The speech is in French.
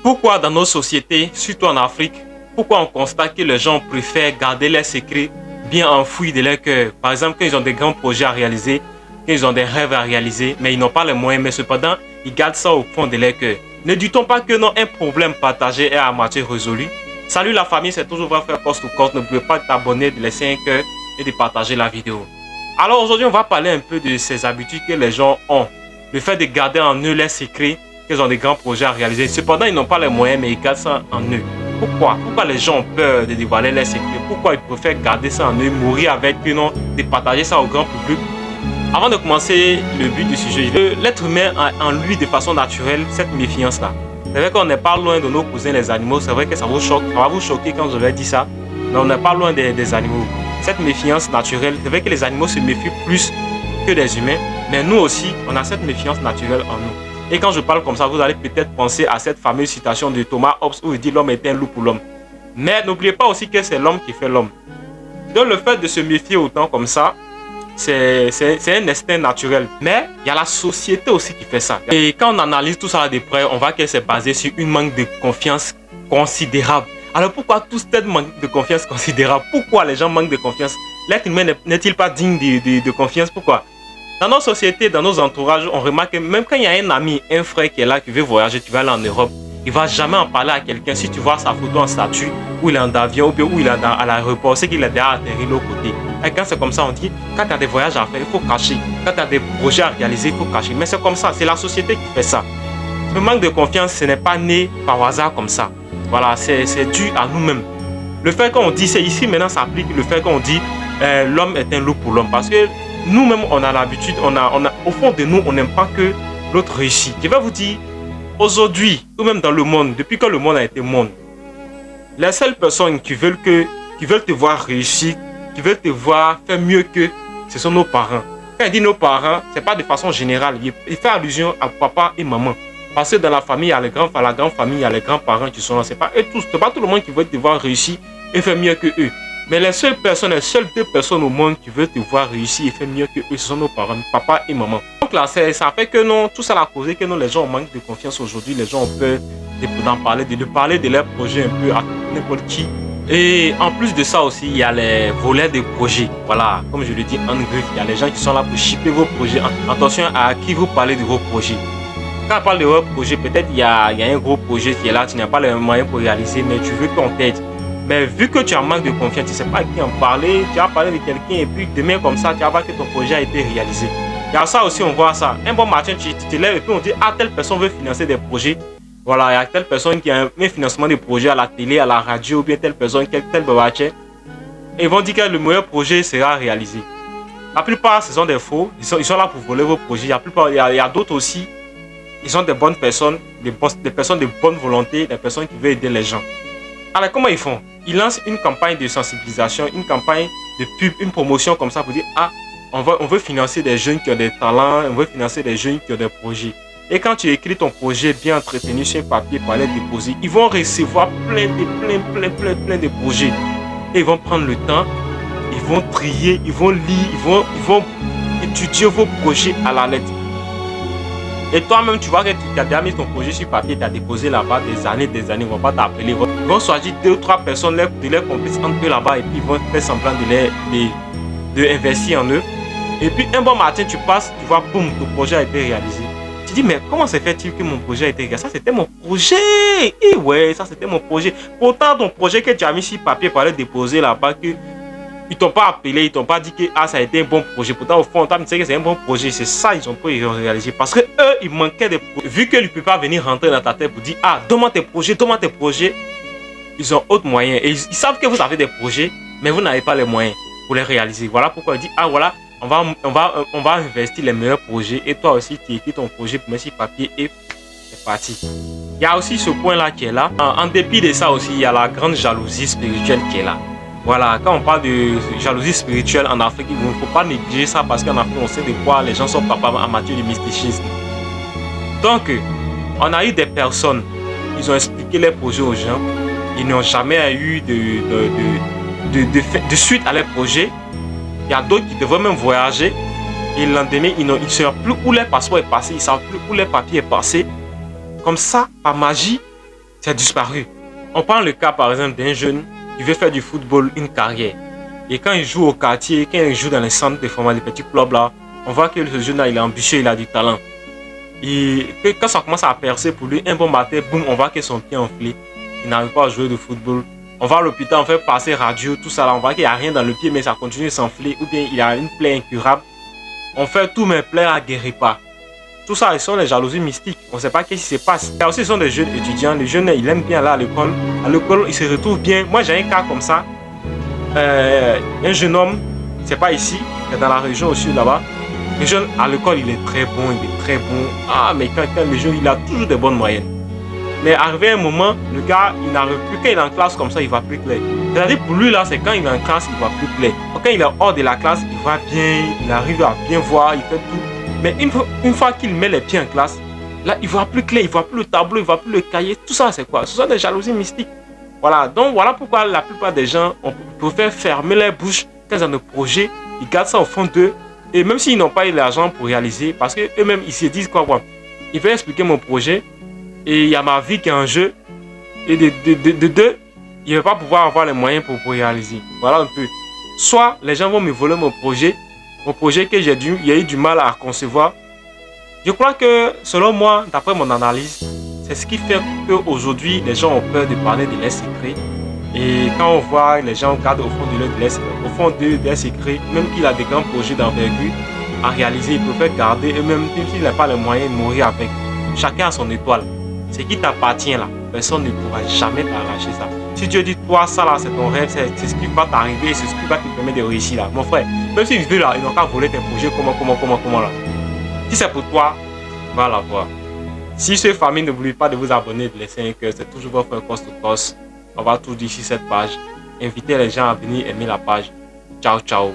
Pourquoi dans nos sociétés, surtout en Afrique, pourquoi on constate que les gens préfèrent garder leurs secrets bien enfouis de leur cœur? Par exemple, quand ils ont des grands projets à réaliser, quand ils ont des rêves à réaliser, mais ils n'ont pas les moyens, mais cependant, ils gardent ça au fond de leur cœur. Ne dit-on pas que non, un problème partagé est à moitié résolu? Salut la famille, c'est toujours vrai faire Cost to Cost. N'oubliez pas de t'abonner, de laisser un cœur et de partager la vidéo. Alors aujourd'hui, on va parler un peu de ces habitudes que les gens ont. Le fait de garder en eux leurs secrets, qu'ils ont des grands projets à réaliser. Cependant, ils n'ont pas les moyens, mais ils gardent ça en eux. Pourquoi? Pourquoi les gens ont peur de dévoiler leurs secrets? Pourquoi ils préfèrent garder ça en eux, mourir avec eux, non, de partager ça au grand public? Avant de commencer le but du sujet, l'être humain a en lui de façon naturelle cette méfiance-là. C'est vrai qu'on n'est pas loin de nos cousins les animaux, c'est vrai que ça va vous choquer quand je vais dire ça, mais on n'est pas loin des animaux. Cette méfiance naturelle, c'est vrai que les animaux se méfient plus que les humains, mais nous aussi, on a cette méfiance naturelle en nous. Et quand je parle comme ça, vous allez peut-être penser à cette fameuse citation de Thomas Hobbes où il dit l'homme est un loup pour l'homme. Mais n'oubliez pas aussi que c'est l'homme qui fait l'homme. Donc le fait de se méfier autant comme ça, c'est un instinct naturel. Mais il y a la société aussi qui fait ça. Et quand on analyse tout ça de près, on voit que c'est basé sur une manque de confiance considérable. Alors pourquoi tout cette manque de confiance considérable? Pourquoi les gens manquent de confiance? L'être humain n'est-il pas digne de confiance? Pourquoi? Dans nos sociétés, dans nos entourages, on remarque que même quand il y a un ami, un frère qui est là, qui veut voyager, tu vas aller en Europe, il ne va jamais en parler à quelqu'un. Si tu vois sa photo en statue, où il est en avion, ou bien où il est à l'aéroport, c'est qu'il est déjà atterri de l'autre côté. Et quand c'est comme ça, on dit, quand tu as des voyages à faire, il faut cacher. Quand tu as des projets à réaliser, il faut cacher. Mais c'est comme ça, c'est la société qui fait ça. Ce manque de confiance, ce n'est pas né par hasard comme ça. Voilà, c'est dû à nous-mêmes. Le fait qu'on dit, c'est ici maintenant, ça applique le fait qu'on dit, l'homme est un loup pour l'homme. Parce que nous-mêmes, on a l'habitude, au fond de nous, on n'aime pas que l'autre réussisse. Je vais vous dire, aujourd'hui, ou même dans le monde, depuis que le monde a été monde, les seules personnes qui veulent te voir réussir, qui veulent te voir faire mieux qu'eux, ce sont nos parents. Quand il dit nos parents, ce n'est pas de façon générale. Il fait allusion à papa et maman. Parce que dans la famille, il y a la grande famille, il y a les grands-parents qui sont là. Ce n'est pas eux tous, c'est pas tout le monde qui veut te voir réussir et faire mieux que eux. Mais les seules deux personnes au monde qui veulent te voir réussir et faire mieux que eux, ce sont nos parents, papa et maman. Donc là, ça fait que non, tout ça a causé que non, les gens manquent de confiance aujourd'hui. Les gens ont peur d'en parler, de parler de leurs projets un peu à n'importe qui. Et en plus de ça aussi, il y a les volets de projets. Voilà, comme je le dis en griffe, il y a les gens qui sont là pour shipper vos projets. Attention à qui vous parlez de vos projets. Quand on parle de vos projets, peut-être il y a un gros projet qui est là, tu n'as pas les moyens pour réaliser, mais tu veux qu'on t'aide. Mais vu que tu as un manque de confiance, tu ne sais pas à qui en parler, tu as parlé de quelqu'un et puis demain comme ça, tu vas voir que ton projet a été réalisé. Il y a ça aussi, on voit ça. Un bon matin, tu te lèves et puis on dit, ah, telle personne veut financer des projets. Voilà, il y a telle personne qui a un financement de projet à la télé, à la radio, ou bien telle personne, tel babaché. Et ils vont dire que le meilleur projet sera réalisé. La plupart, ce sont des faux. Ils sont là pour voler vos projets. Il y a d'autres aussi. Ils sont des bonnes personnes, des personnes de bonne volonté, des personnes qui veulent aider les gens. Alors, comment ils font? Ils lancent une campagne de sensibilisation, une campagne de pub, une promotion comme ça pour dire, ah, on veut financer des jeunes qui ont des talents, on veut financer des jeunes qui ont des projets. Et quand tu écris ton projet bien entretenu sur un papier pour aller déposer, ils vont recevoir plein de projets. Et ils vont prendre le temps, ils vont trier, ils vont lire, ils vont étudier vos projets à la lettre. Et toi-même, tu vois que tu as déjà mis ton projet sur papier, tu as déposé là-bas des années, ils ne vont pas t'appeler. Ils vont choisir 2 ou 3 personnes de leurs complices entre eux là-bas et puis ils vont faire semblant de investir en eux. Et puis un bon matin, tu passes, tu vois, boum, ton projet a été réalisé. Tu dis, mais comment se fait-il que mon projet a été réalisé? Ça, c'était mon projet. Et ouais, ça, c'était mon projet. Pourtant, ton projet que tu as mis sur papier pour aller déposer là-bas, ils t'ont pas appelé, ils t'ont pas dit que ah, ça a été un bon projet. Pourtant, au fond, tu sais que c'est un bon projet. C'est ça, ils ont réalisé. Parce que eux, ils manquaient de projets. Vu qu'ils ne peuvent pas venir rentrer dans ta tête pour dire ah, donne-moi tes projets, ils ont autres moyens. Et ils savent que vous avez des projets, mais vous n'avez pas les moyens pour les réaliser. Voilà pourquoi ils disent ah, voilà, on va investir les meilleurs projets. Et toi aussi, tu écris ton projet pour mettre sur papier et c'est parti. Il y a aussi ce point-là qui est là. En dépit de ça aussi, il y a la grande jalousie spirituelle qui est là. Voilà, quand on parle de jalousie spirituelle en Afrique, il ne faut pas négliger ça parce qu'en Afrique, on sait de quoi les gens sont capables en matière de mysticisme. Donc, on a eu des personnes, ils ont expliqué les projets aux gens, ils n'ont jamais eu de suite à leurs projets. Il y a d'autres qui devraient même voyager et le lendemain, ils ne savent plus où leur passeport est passé, ils ne savent plus où leur papier est passé. Comme ça, par magie, c'est disparu. On prend le cas par exemple d'un jeune qui veut faire du football une carrière. Et quand il joue au quartier, quand il joue dans les centres de formation, des petits clubs là, on voit que ce jeune-là, il est ambitieux, il a du talent. Et quand ça commence à percer pour lui, un bon matin, boum, on voit que son pied est enflé. Il n'arrive pas à jouer de football. On va à l'hôpital, on fait passer radio, tout ça là, on voit qu'il n'y a rien dans le pied, mais ça continue de s'enfler. Ou bien il a une plaie incurable. On fait tout, mais plaie ne guérit pas. Tout ça, ce sont les jalousies mystiques. On ne sait pas qu'est-ce qui se passe. Il y a aussi, ce sont des jeunes étudiants. Les jeunes, ils aiment bien aller à l'école. À l'école, ils se retrouvent bien. Moi, j'ai un cas comme ça. Un jeune homme, c'est pas ici, c'est dans la région aussi là-bas. Le jeune à l'école, il est très bon, il est très bon. Ah, mais quand le jeune, il a toujours des bonnes moyennes. Mais arrivé un moment, le gars, il n'arrive plus. Quand il est en classe comme ça, il va plus clair. C'est-à-dire pour lui, là, c'est quand il est en classe, il va plus clair. Quand il est hors de la classe, il va bien, il arrive à bien voir, il fait tout. Mais une fois qu'il met les pieds en classe, là, il ne voit plus clair, il ne voit plus le tableau, il ne voit plus le cahier. Tout ça, c'est quoi? Ce sont des jalousies mystiques. Voilà, donc voilà pourquoi la plupart des gens préfèrent fermer leur bouche quand ils ont des projets. Ils gardent ça au fond d'eux. Et même s'ils n'ont pas eu l'argent pour réaliser, parce qu'eux-mêmes, ils se disent quoi? Il veut expliquer mon projet et il y a ma vie qui est en jeu. Et de deux, il ne va pas pouvoir avoir les moyens pour réaliser. Voilà un peu. Soit les gens vont me voler mon projet que j'ai eu du mal à concevoir. Je crois que, selon moi, d'après mon analyse, c'est ce qui fait qu'aujourd'hui, les gens ont peur de parler de leurs secrets. Et quand on voit les gens gardent au fond de leurs secrets, même qu'il a des grands projets d'envergure à réaliser, ils préfèrent garder, et même s'il n'a pas les moyens de mourir avec. Chacun a son étoile. Ce qui t'appartient là, personne ne pourra jamais t'arracher ça. Si Dieu dit, toi, ça là, c'est ton rêve, c'est ce qui va t'arriver, c'est ce qui va te permettre de réussir là. Mon frère, même s'ils veulent là, ils n'ont qu'à voler tes projets, comment là. Si c'est pour toi, va la voir. Si ce famille, n'oubliez pas de vous abonner, de laisser un cœur, c'est toujours votre frère Cost to Cost. On va tout dire sur cette page. Invitez les gens à venir aimer la page. Ciao, ciao.